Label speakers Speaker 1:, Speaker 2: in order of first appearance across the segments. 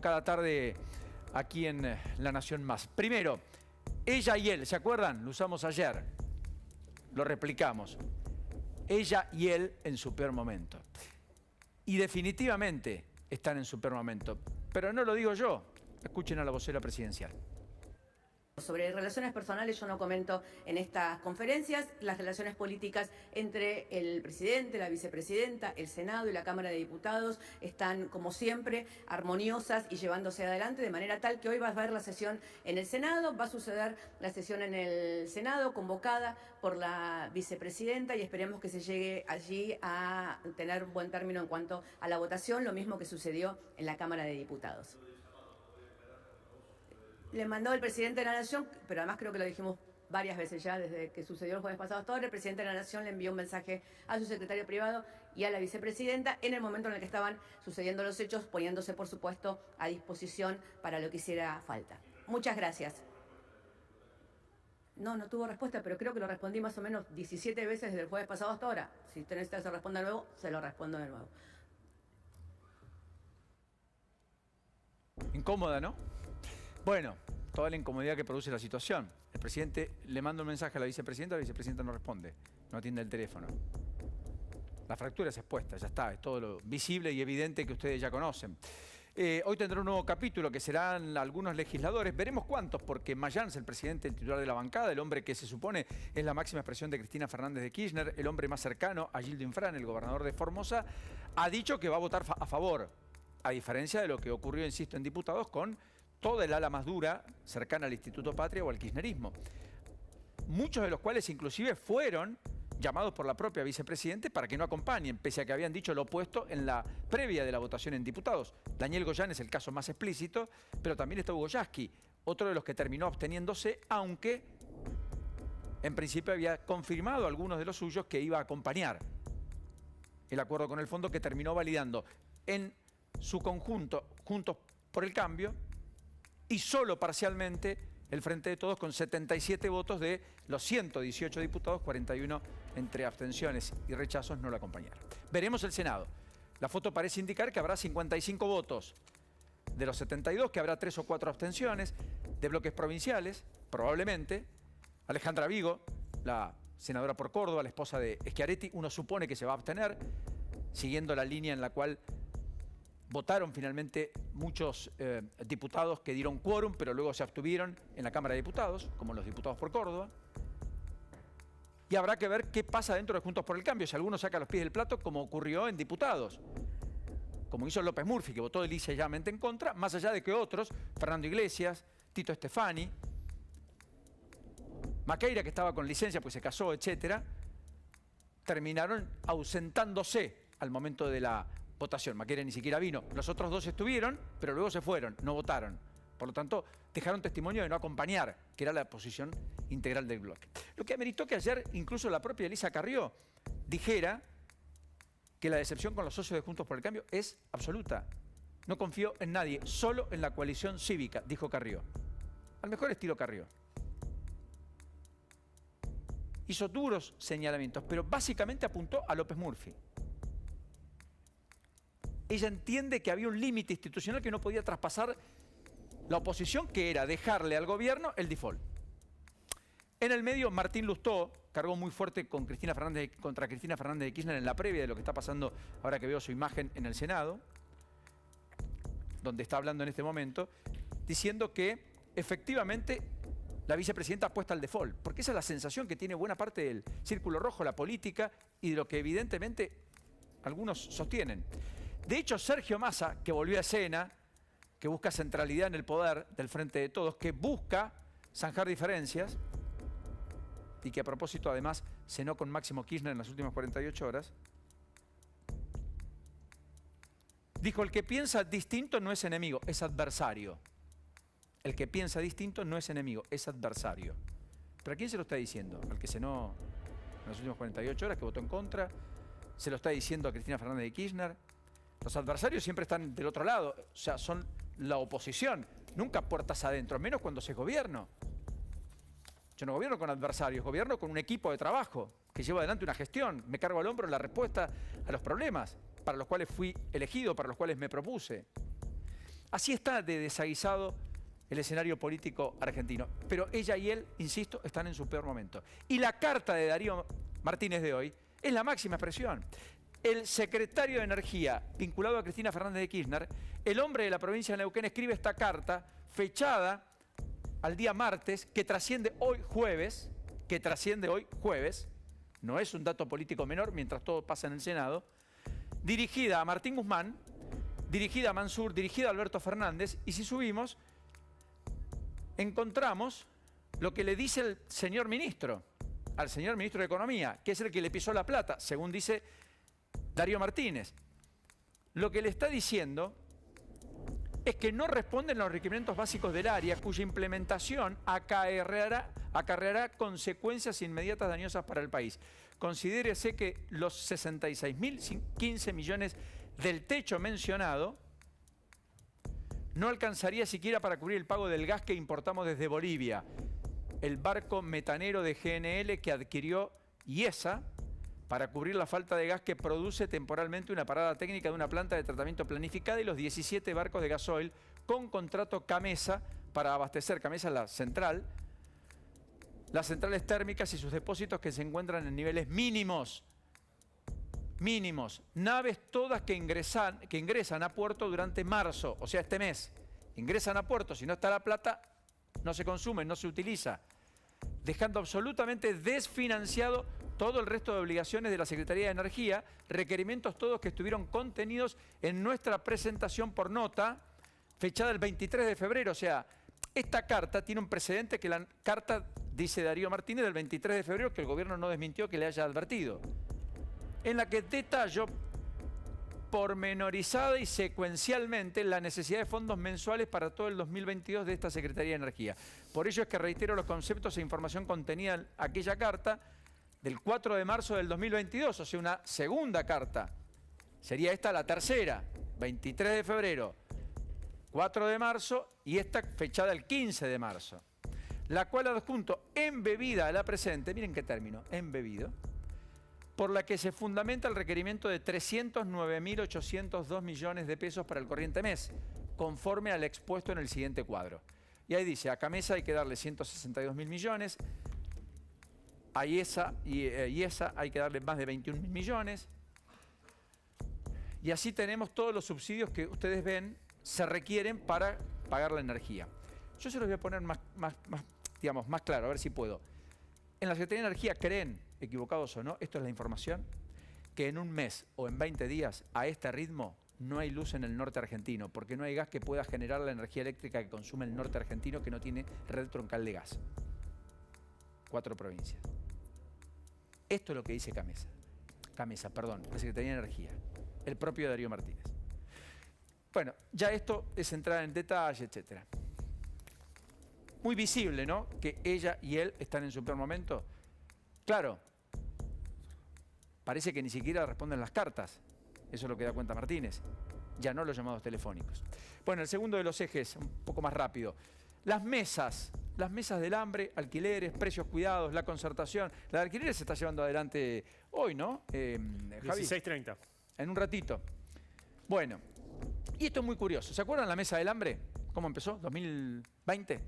Speaker 1: Cada tarde aquí en La Nación Más. Primero, ella y él, ¿se acuerdan? Lo usamos ayer, lo replicamos. Ella y él en su peor momento. Y definitivamente están en su peor momento. Pero no lo digo yo, escuchen a la vocera presidencial.
Speaker 2: Sobre relaciones personales yo no comento en estas conferencias. Las relaciones políticas entre el presidente, la vicepresidenta, el Senado y la Cámara de Diputados están, como siempre, armoniosas y llevándose adelante, de manera tal que hoy va a haber la sesión en el Senado, va a suceder la sesión en el Senado convocada por la vicepresidenta y esperemos que se llegue allí a tener un buen término en cuanto a la votación, lo mismo que sucedió en la Cámara de Diputados. Le mandó el presidente de la Nación, pero además creo que lo dijimos varias veces ya, desde que sucedió el jueves pasado hasta ahora, el presidente de la Nación le envió un mensaje a su secretario privado y a la vicepresidenta en el momento en el que estaban sucediendo los hechos, poniéndose, por supuesto, a disposición para lo que hiciera falta. Muchas gracias. No tuvo respuesta, pero creo que lo respondí más o menos 17 veces desde el jueves pasado hasta ahora. Si usted necesita que se responda de nuevo, se lo respondo de nuevo.
Speaker 1: Incómoda, ¿no? Bueno, toda la incomodidad que produce la situación. El presidente le manda un mensaje a la vicepresidenta no responde, no atiende el teléfono. La fractura es expuesta, ya está, es todo lo visible y evidente que ustedes ya conocen. Hoy tendrá un nuevo capítulo que serán algunos legisladores, veremos cuántos, porque Mayans, el presidente, el titular de la bancada, el hombre que se supone es la máxima expresión de Cristina Fernández de Kirchner, el hombre más cercano a Gildo Infran, el gobernador de Formosa, ha dicho que va a votar a favor, a diferencia de lo que ocurrió, insisto, en diputados con toda el ala más dura, cercana al Instituto Patria o al kirchnerismo. Muchos de los cuales inclusive fueron llamados por la propia vicepresidente para que no acompañen, pese a que habían dicho lo opuesto en la previa de la votación en diputados. Daniel Goyán es el caso más explícito, pero también está Hugo Yasky, otro de los que terminó absteniéndose, aunque en principio había confirmado a algunos de los suyos que iba a acompañar el acuerdo con el fondo, que terminó validando en su conjunto, Juntos por el Cambio, y solo parcialmente el Frente de Todos, con 77 votos de los 118 diputados, 41 entre abstenciones y rechazos no lo acompañaron. Veremos el Senado. La foto parece indicar que habrá 55 votos de los 72, que habrá 3 o 4 abstenciones, de bloques provinciales, probablemente. Alejandra Vigo, la senadora por Córdoba, la esposa de Schiaretti, uno supone que se va a abstener, siguiendo la línea en la cual votaron finalmente muchos diputados que dieron quórum, pero luego se abstuvieron en la Cámara de Diputados, como los diputados por Córdoba. Y habrá que ver qué pasa dentro de Juntos por el Cambio, si alguno saca los pies del plato, como ocurrió en diputados. Como hizo López Murphy, que votó lisamente en contra, más allá de que otros, Fernando Iglesias, Tito Stefani, Maqueira, que estaba con licencia pues se casó, etcétera, terminaron ausentándose al momento de la votación. Maqueira ni siquiera vino. Los otros dos estuvieron, pero luego se fueron, no votaron. Por lo tanto, dejaron testimonio de no acompañar, que era la posición integral del bloque. Lo que ameritó que ayer incluso la propia Elisa Carrió dijera que la decepción con los socios de Juntos por el Cambio es absoluta. No confío en nadie, solo en la coalición cívica, dijo Carrió. Al mejor estilo Carrió. Hizo duros señalamientos, pero básicamente apuntó a López Murphy. Ella entiende que había un límite institucional que no podía traspasar la oposición, que era dejarle al gobierno el default. En el medio, Martín Lustó cargó muy fuerte con contra Cristina Fernández de Kirchner en la previa de lo que está pasando ahora que veo su imagen en el Senado, donde está hablando en este momento, diciendo que efectivamente la vicepresidenta apuesta al default, porque esa es la sensación que tiene buena parte del círculo rojo, la política, y de lo que evidentemente algunos sostienen. De hecho, Sergio Massa, que volvió a escena, que busca centralidad en el poder del Frente de Todos, que busca zanjar diferencias, y que a propósito además cenó con Máximo Kirchner en las últimas 48 horas, dijo: el que piensa distinto no es enemigo, es adversario. El que piensa distinto no es enemigo, es adversario. ¿Pero a quién se lo está diciendo? ¿Al que cenó en las últimas 48 horas, que votó en contra? ¿Se lo está diciendo a Cristina Fernández de Kirchner? Los adversarios siempre están del otro lado, o sea, son la oposición, nunca puertas adentro, menos cuando se gobierno. Yo no gobierno con adversarios, gobierno con un equipo de trabajo que lleva adelante una gestión, me cargo al hombro la respuesta a los problemas para los cuales fui elegido, para los cuales me propuse. Así está de desaguisado el escenario político argentino. Pero ella y él, insisto, están en su peor momento. Y la carta de Darío Martínez de hoy es la máxima expresión. El secretario de Energía, vinculado a Cristina Fernández de Kirchner, el hombre de la provincia de Neuquén, escribe esta carta fechada al día martes, que trasciende hoy jueves, no es un dato político menor mientras todo pasa en el Senado, dirigida a Martín Guzmán, dirigida a Mansur, dirigida a Alberto Fernández, y si subimos, encontramos lo que le dice el señor ministro, al señor ministro de Economía, que es el que le pisó la plata, según dice Darío Martínez. Lo que le está diciendo es que no responden a los requerimientos básicos del área, cuya implementación acarreará consecuencias inmediatas dañosas para el país. Considérese que los 66.015 millones del techo mencionado no alcanzaría siquiera para cubrir el pago del gas que importamos desde Bolivia, el barco metanero de GNL que adquirió IESA para cubrir la falta de gas que produce temporalmente una parada técnica de una planta de tratamiento planificada, y los 17 barcos de gasoil con contrato CAMESA para abastecer, CAMESA la central, las centrales térmicas y sus depósitos que se encuentran en niveles mínimos. Naves todas que ingresan a puerto durante marzo, o sea, este mes. Ingresan a puerto, si no está la plata, no se consume, no se utiliza, dejando absolutamente desfinanciado todo el resto de obligaciones de la Secretaría de Energía, requerimientos todos que estuvieron contenidos en nuestra presentación por nota, fechada el 23 de febrero. O sea, esta carta tiene un precedente que la carta, dice Darío Martínez, del 23 de febrero, que el gobierno no desmintió que le haya advertido, en la que detalló pormenorizada y secuencialmente la necesidad de fondos mensuales para todo el 2022 de esta Secretaría de Energía. Por ello es que reitero los conceptos e información contenida en aquella carta del 4 de marzo del 2022, o sea, una segunda carta. Sería esta la tercera, 23 de febrero, 4 de marzo y esta fechada el 15 de marzo. La cual adjunto embebida a la presente, miren qué término, embebido, por la que se fundamenta el requerimiento de 309.802 millones de pesos para el corriente mes, conforme al expuesto en el siguiente cuadro. Y ahí dice, a CAMESA hay que darle 162.000 millones, a IESA hay que darle más de 21.000 millones, y así tenemos todos los subsidios que ustedes ven se requieren para pagar la energía. Yo se los voy a poner más claro, a ver si puedo. En la Secretaría de Energía creen, equivocados o no, esto es la información, que en un mes o en 20 días, a este ritmo, no hay luz en el norte argentino, porque no hay gas que pueda generar la energía eléctrica que consume el norte argentino, que no tiene red troncal de gas. 4 provincias. Esto es lo que dice CAMESA, la Secretaría de Energía, el propio Darío Martínez. Bueno, ya esto es entrar en detalle, etcétera. Muy visible, ¿no?, que ella y él están en su peor momento. Claro, parece que ni siquiera responden las cartas. Eso es lo que da cuenta Martínez. Ya no los llamados telefónicos. Bueno, el segundo de los ejes, un poco más rápido. Las mesas del hambre, alquileres, precios cuidados, la concertación. La de alquileres se está llevando adelante hoy, ¿no, Javi?
Speaker 3: 16:30.
Speaker 1: En un ratito. Bueno, y esto es muy curioso. ¿Se acuerdan la mesa del hambre? ¿Cómo empezó? ¿2020?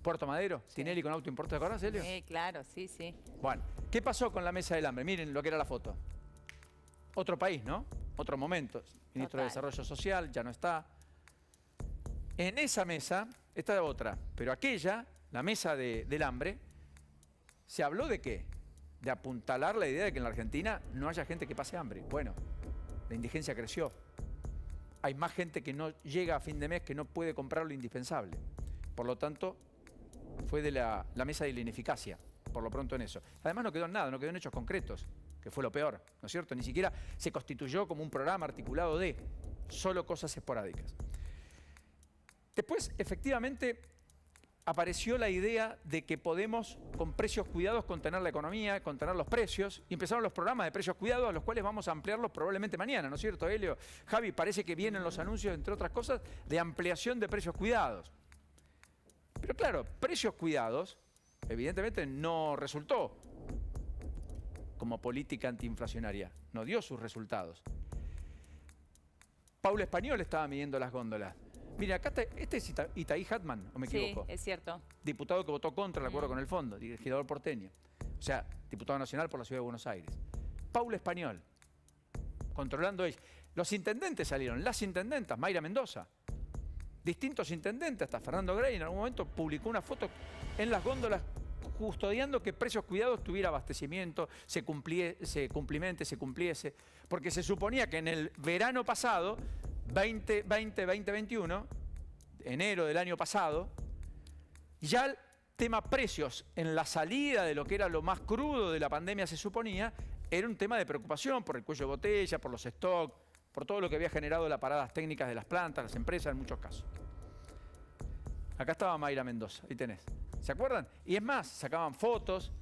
Speaker 1: Puerto Madero, sí. Tinelli con auto importe, ¿te acordás, Elio?
Speaker 4: Claro, sí.
Speaker 1: Bueno, ¿qué pasó con la mesa del hambre? Miren lo que era la foto. Otro país, ¿no? Otro momento. Ministro de Desarrollo Social, ya no está. En esa mesa, esta de otra, pero aquella, la mesa del hambre, ¿se habló de qué? De apuntalar la idea de que en la Argentina no haya gente que pase hambre. Bueno, la indigencia creció. Hay más gente que no llega a fin de mes, que no puede comprar lo indispensable. Por lo tanto, fue de la mesa de la ineficacia, por lo pronto en eso. Además no quedó en nada, no quedó en hechos concretos, que fue lo peor, ¿no es cierto? Ni siquiera se constituyó como un programa articulado de solo cosas esporádicas. Después, efectivamente, apareció la idea de que podemos, con precios cuidados, contener la economía, contener los precios, y empezaron los programas de precios cuidados, a los cuales vamos a ampliarlos probablemente mañana, ¿no es cierto, Helio? Javi, parece que vienen los anuncios, entre otras cosas, de ampliación de precios cuidados. Pero claro, precios cuidados, evidentemente no resultó como política antiinflacionaria, no dio sus resultados. Paula Español estaba midiendo las góndolas. Mira, acá está, este es Itaí Hatman, ¿o me equivoco?
Speaker 3: Sí, es cierto.
Speaker 1: Diputado que votó contra el acuerdo con el fondo, legislador porteño. O sea, diputado nacional por la Ciudad de Buenos Aires. Paula Español, controlando ella. Los intendentes salieron, las intendentas, Mayra Mendoza. Distintos intendentes, hasta Fernando Grey en algún momento publicó una foto en las góndolas custodiando que Precios Cuidados tuviera abastecimiento, se cumpliese. Porque se suponía que en el verano pasado, 2021, enero del año pasado, ya el tema precios en la salida de lo que era lo más crudo de la pandemia se suponía, era un tema de preocupación por el cuello de botella, por los stocks, por todo lo que había generado las paradas técnicas de las plantas, las empresas en muchos casos. Acá estaba Mayra Mendoza, ahí tenés. ¿Se acuerdan? Y es más, sacaban fotos,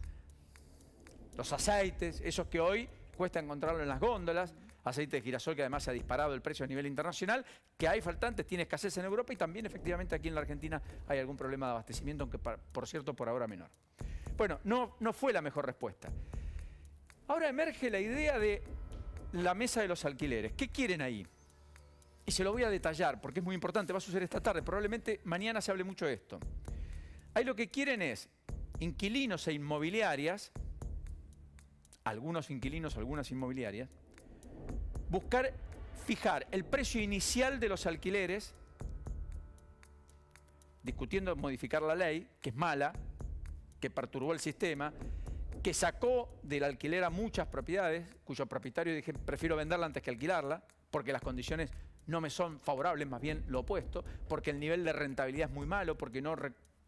Speaker 1: los aceites, esos que hoy cuesta encontrarlo en las góndolas, aceite de girasol que además se ha disparado el precio a nivel internacional, que hay faltantes, tiene escasez en Europa y también efectivamente aquí en la Argentina hay algún problema de abastecimiento, aunque por cierto por ahora menor. Bueno, no fue la mejor respuesta. Ahora emerge la idea de la mesa de los alquileres. ¿Qué quieren ahí? Y se lo voy a detallar porque es muy importante, va a suceder esta tarde, probablemente mañana se hable mucho de esto. Ahí lo que quieren es inquilinos e inmobiliarias, algunos inquilinos, algunas inmobiliarias, buscar fijar el precio inicial de los alquileres, discutiendo modificar la ley, que es mala, que perturbó el sistema, que sacó del alquiler a muchas propiedades, cuyo propietario dije, prefiero venderla antes que alquilarla, porque las condiciones no me son favorables, más bien lo opuesto, porque el nivel de rentabilidad es muy malo, porque no...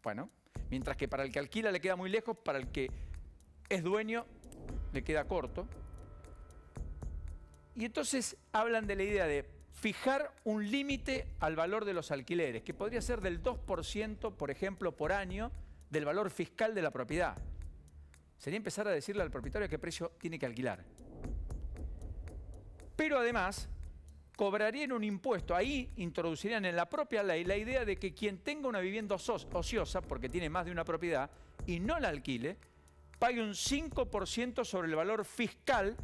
Speaker 1: Bueno, mientras que para el que alquila le queda muy lejos, para el que es dueño le queda corto. Y entonces hablan de la idea de fijar un límite al valor de los alquileres, que podría ser del 2%, por ejemplo, por año, del valor fiscal de la propiedad. Sería empezar a decirle al propietario a qué precio tiene que alquilar. Pero además, cobrarían un impuesto. Ahí introducirían en la propia ley la idea de que quien tenga una vivienda ociosa, porque tiene más de una propiedad, y no la alquile, pague un 5% sobre el valor fiscal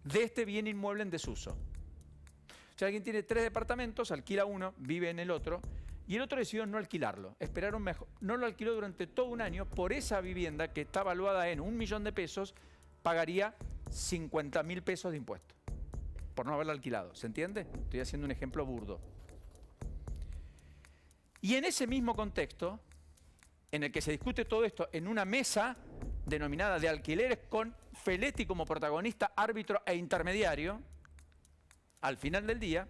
Speaker 1: de este bien inmueble en desuso. O sea, alguien tiene 3 departamentos, alquila uno, vive en el otro, y el otro decidió no alquilarlo, esperaron mejor. No lo alquiló durante todo un año, por esa vivienda que está valuada en 1 millón de pesos, pagaría 50.000 pesos de impuesto, por no haberla alquilado. ¿Se entiende? Estoy haciendo un ejemplo burdo. Y en ese mismo contexto, en el que se discute todo esto en una mesa denominada de alquileres con Feletti como protagonista, árbitro e intermediario, al final del día,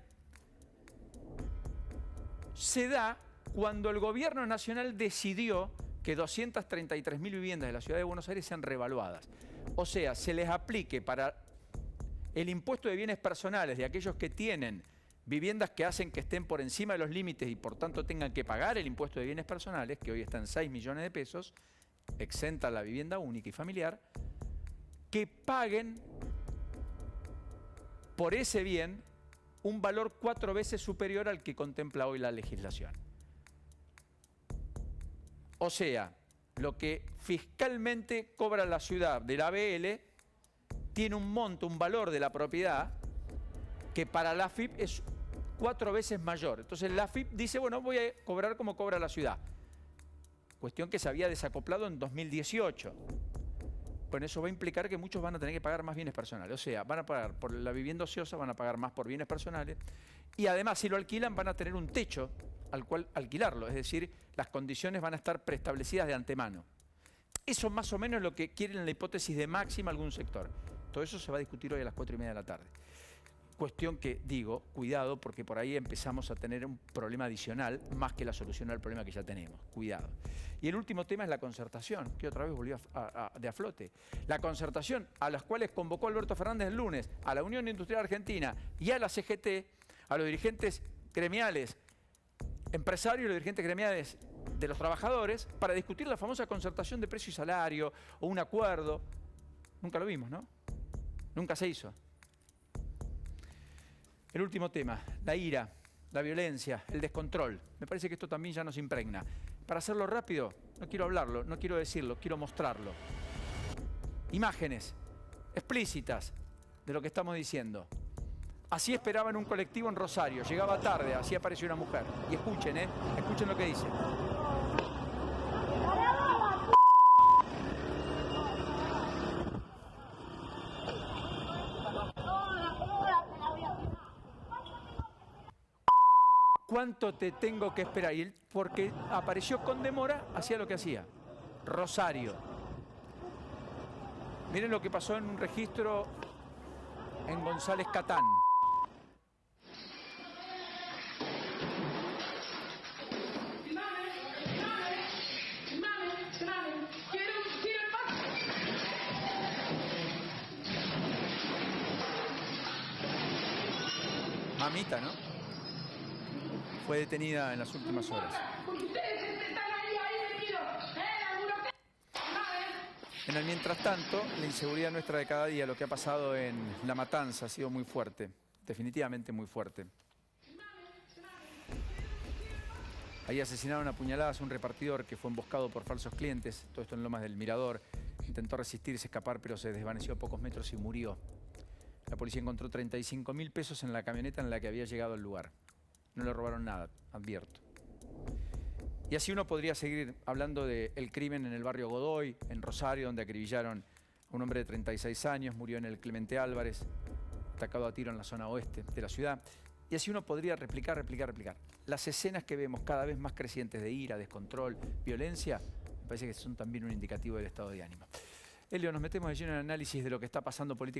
Speaker 1: se da cuando el gobierno nacional decidió que 233.000 viviendas de la ciudad de Buenos Aires sean revaluadas. O sea, se les aplique para el impuesto de bienes personales de aquellos que tienen viviendas que hacen que estén por encima de los límites y por tanto tengan que pagar el impuesto de bienes personales, que hoy está en 6 millones de pesos, exenta la vivienda única y familiar, que paguen por ese bien un valor 4 veces superior al que contempla hoy la legislación. O sea, lo que fiscalmente cobra la ciudad del ABL tiene un monto, un valor de la propiedad que para la AFIP es 4 veces mayor. Entonces la AFIP dice, bueno, voy a cobrar como cobra la ciudad. Cuestión que se había desacoplado en 2018. Bueno, eso va a implicar que muchos van a tener que pagar más bienes personales. O sea, van a pagar por la vivienda ociosa, van a pagar más por bienes personales. Y además, si lo alquilan, van a tener un techo al cual alquilarlo. Es decir, las condiciones van a estar preestablecidas de antemano. Eso más o menos es lo que quieren en la hipótesis de máxima algún sector. Todo eso se va a discutir hoy a las 4:30 de la tarde. Cuestión que digo, cuidado, porque por ahí empezamos a tener un problema adicional más que la solución al problema que ya tenemos. Cuidado. Y el último tema es la concertación, que otra vez volvió de a flote. La concertación a las cuales convocó Alberto Fernández el lunes a la Unión Industrial Argentina y a la CGT, a los dirigentes gremiales, empresarios y los dirigentes gremiales de los trabajadores, para discutir la famosa concertación de precio y salario o un acuerdo. Nunca lo vimos, ¿no? Nunca se hizo. El último tema, la ira, la violencia, el descontrol. Me parece que esto también ya nos impregna. Para hacerlo rápido, no quiero hablarlo, no quiero decirlo, quiero mostrarlo. Imágenes explícitas de lo que estamos diciendo. Así esperaba en un colectivo en Rosario. Llegaba tarde, así apareció una mujer. Y escuchen, escuchen lo que dice. ¿Cuánto te tengo que esperar? Y él, porque apareció con demora, hacía lo que hacía. Rosario. Miren lo que pasó en un registro en González Catán. Mamita, ¿no? Fue detenida en las últimas horas. En el mientras tanto, la inseguridad nuestra de cada día, lo que ha pasado en La Matanza, ha sido muy fuerte, definitivamente muy fuerte. Ahí asesinaron a puñaladas a un repartidor que fue emboscado por falsos clientes, todo esto en Lomas del Mirador. Intentó resistirse, escapar, pero se desvaneció a pocos metros y murió. La policía encontró 35.000 pesos en la camioneta en la que había llegado al lugar. No le robaron nada, advierto. Y así uno podría seguir hablando del crimen en el barrio Godoy, en Rosario, donde acribillaron a un hombre de 36 años, murió en el Clemente Álvarez, atacado a tiro en la zona oeste de la ciudad. Y así uno podría replicar. Las escenas que vemos cada vez más crecientes de ira, descontrol, violencia, me parece que son también un indicativo del estado de ánimo. Elio, nos metemos de lleno en el análisis de lo que está pasando políticamente.